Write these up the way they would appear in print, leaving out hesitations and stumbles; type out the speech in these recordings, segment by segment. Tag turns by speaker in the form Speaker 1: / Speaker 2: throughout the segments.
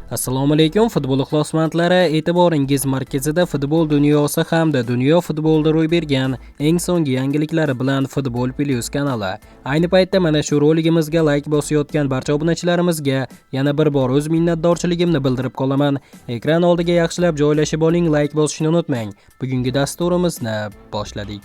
Speaker 1: Assalomu alaykum futbol ixlosmandlari, e'tiboringiz markazida futbol dunyosi hamda dunyo futbolida ro'y bergan eng so'nggi yangiliklar bilan Futbol Plus kanali. Ayni paytda mana shu roligimizga like bosayotgan barcha obunachilarimizga yana bir bor o'z minnatdorchiligimni bildirib qolaman. Ekran oldiga yaxshilab joylashib oling, like bosishni unutmang. Bugungi dasturimizni boshladik.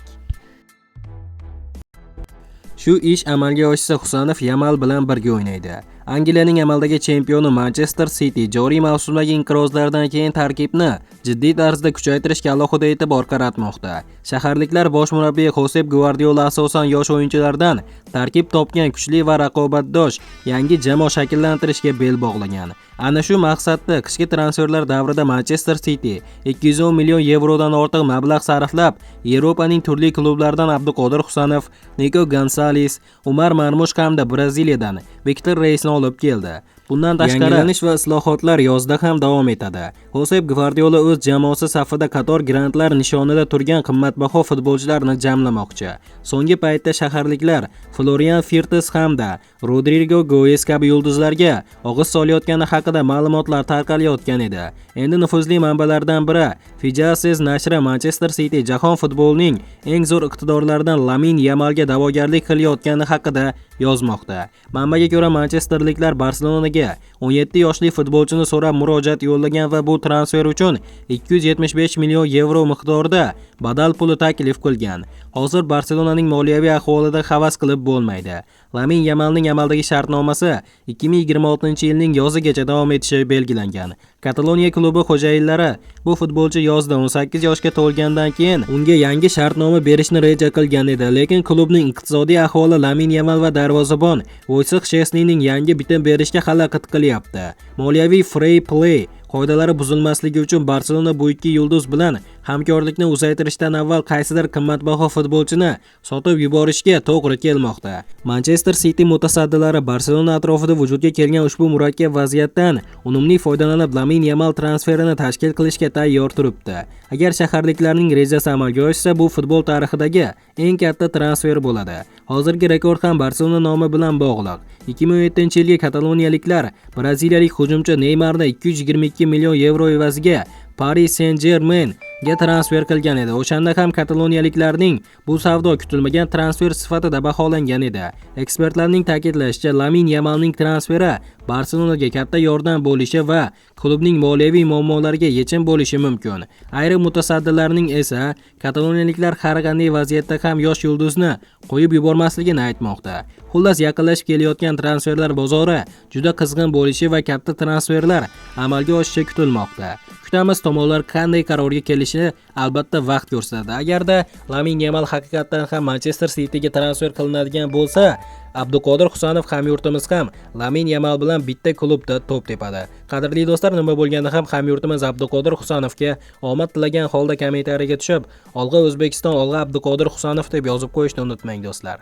Speaker 1: Shu ish amalga oshsa Husanov Yamal bilan birga o'ynaydi. Angliyaning amaldagi chempioni Manchester City joriy mavsumdagi inqirozlardan keyin tarkibni jiddiy tarzda kuchaytirishga alohida e'tibor qaratmoqda. Shaharliklar bosh murabbiyi Josep Guardiola asosan yosh o'yinchilardan tarkib topgan kuchli va raqobatdosh yangi jamoa shakllantirishga bel bog'lagan. Ana shu maqsadda qishki transferlar davrida Manchester City 210 million yevrodan ortiq mablag' sarflab, Yevropaning turli klublaridan Abduqodir Husanov, Nico Gonzalez, Umar Marmush hamda Braziliyadan Viktor Reisni olib keldi. Bundan tashqari yangilanish va islohotlar yozda ham davom etadi. Josep Guardiola o'z jamoasi safida qator grandlar nishonida turgan qimmatbaho futbolchilarni jamlamoqchi. So'nggi paytda shaharliklar Florian Wirtz hamda Rodrigo Goes kabi yulduzlarga og'iz solayotgani haqida ma'lumotlar tarqalayotgan edi. Endi nufuzli manbalardan biri Fijases nashri Manchester City jahon futbolining eng zo'r iqtidorlaridan Lamin Yamalga da'vogarlik qilayotgani haqida yozmoqda. Manbaga ko'ra Manchesterliklar Barselonaga 17 yoshli futbolchini so'rab murojaat yo'llagan va bu transfer uchun 275 million yevro miqdorida badal puli taklif qilgan. Hozir Barselonaning moliyaviy ahvolida havas qilib bo'lmaydi. Lamin Yamalning amaldagi shartnomasi 2026-yilning yozigacha davom etishi belgilangan. Kataloniya klubi xo'jayinlari bu futbolchi yozda 18 yoshga to'lgandan keyin unga yangi shartnoma berishni reja qilgan edi, lekin klubning iqtisodiy ahvoli Lamin Yamal va darvozabon Wojciech Szczesnyning yangi bitim berishga xalaqit qilyapti. Moliyaviy free play qoidalari buzilmasligi uchun Barselona bu ikki yulduz bilan hamkorlikni uzaytirishdan avval qaysidir qimmatbaho futbolchini sotib yuborishga to'g'ri kelmoqda. Manchester City mutasaddilari Barselona atrofida vujudga kelgan ushbu murakkab vaziyatdan unumli foydalanib Lamin Yamal transferini tashkil qilishga tayyor turibdi. Agar shaharliklarning rejasi amalga oshsa, bu futbol tarixidagi eng katta transfer bo'ladi. Hozirgi rekord ham Barselona nomi bilan bog'liq. 2017-yilga kataloniyaliklar braziliyalik hujumchi Neymarni 222 million yevro evaziga Paris Saint-Germain ga transfer qilgan edi. O'shanda ham kataloniyaliklarning bu savdo kutilmagan transfer sifatida baholangan edi. Ekspertlarning ta'kidlashicha, Lamin Yamalning transferi Barselonaga katta yordam bo'lishi va klubning moliyaviy muammolariga yechim bo'lishi mumkin. Ayrim mutasaddilarning esa kataloniyaliklar har qanday vaziyatda ham yosh yulduzni qo'yib yubormasligini aytmoqda. Xullas, yaqinlashib kelayotgan transferlar bozori juda qizg'in bo'lishi va katta transferlar amalga oshishi kutilmoqda. Kutamiz, tomonlar qanday qarorga kelishini albatta vaqt ko'rsatadi. Agarda Lamin Yamal haqiqatan ham Manchester Cityga transfer qilinadigan bo'lsa, Abduqodir Husanov hamyurtimiz ham Lamin Yamal bilan bitta klubda to'p tepadi. Qadrli do'stlar, nima bo'lganda ham hamyurtimiz Abduqodir Husanovga omad tilagan holda kommentariyaga tushib, "Olg'a O'zbekiston, olg'a Abduqodir Husanov" deb yozib qo'yishni unutmang do'stlar.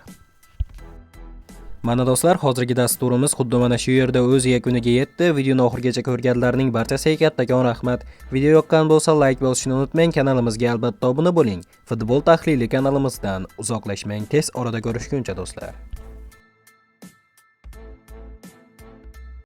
Speaker 1: Mana do'stlar, hozirgi dasturimiz xuddi mana shu yerda o'z yakuniga yetdi. Videoni oxirigacha ko'rganlarning barchasiga kattakon rahmat. Video yoqqan bo'lsa like bosishni unutmang, kanalimizga albatta obuna bo'ling. Futbol tahlili kanalimizdan uzoqlashmang. Tez orada ko'rishguncha do'stlar.